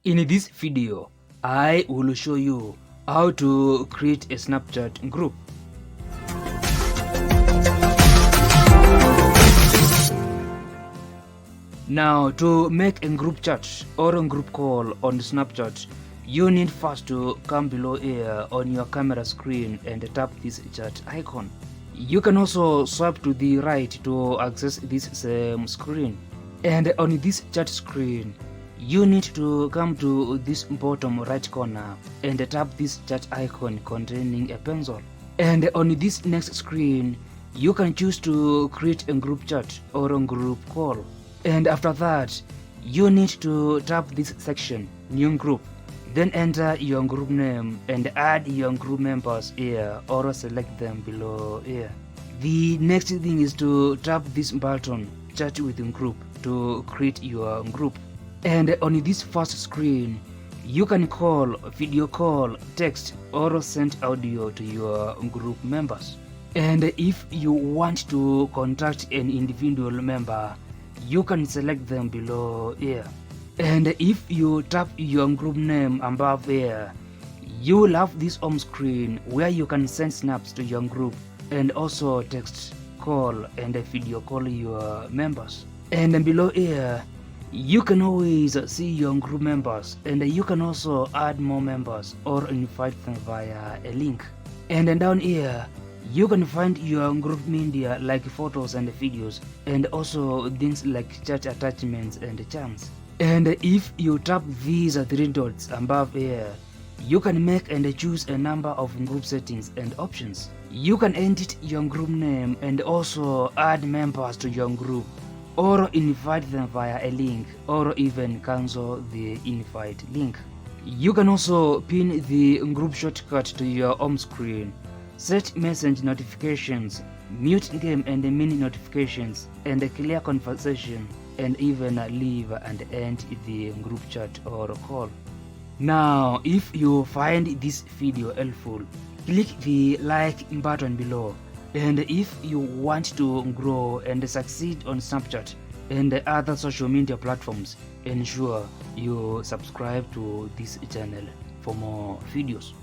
In this video, I will show you how to create a Snapchat group. Now, to make a group chat or a group call on Snapchat, you need first to come below here on your camera screen and tap this chat icon. You can also swipe to the right to access this same screen. And on this chat screen, you need to come to this bottom right corner and tap this chat icon containing a pencil. And on this next screen, you can choose to create a group chat or a group call. And after that, you need to tap this section, new group. Then enter your group name and add your group members here or select them below here. The next thing is to tap this button, chat with group, to create your group. And on this first screen, you can call, video call, text, or send audio to your group members. And if you want to contact an individual member, you can select them below here. And if you tap your group name above here, you will have this home screen where you can send snaps to your group and also text, call, and video call your members. And below here, you can always see your group members, and you can also add more members or invite them via a link. And then down here, you can find your group media like photos and videos, and also things like chat attachments and chants. And if you tap these three dots above here, you can make and choose a number of group settings and options. You can edit your group name and also add members to your group, or invite them via a link, or even cancel the invite link. You can also pin the group shortcut to your home screen, set message notifications, mute game and mini notifications, and clear conversation, and even leave and end the group chat or call. Now, if you find this video helpful, click the like button below. And if you want to grow and succeed on Snapchat and other social media platforms, ensure you subscribe to this channel for more videos.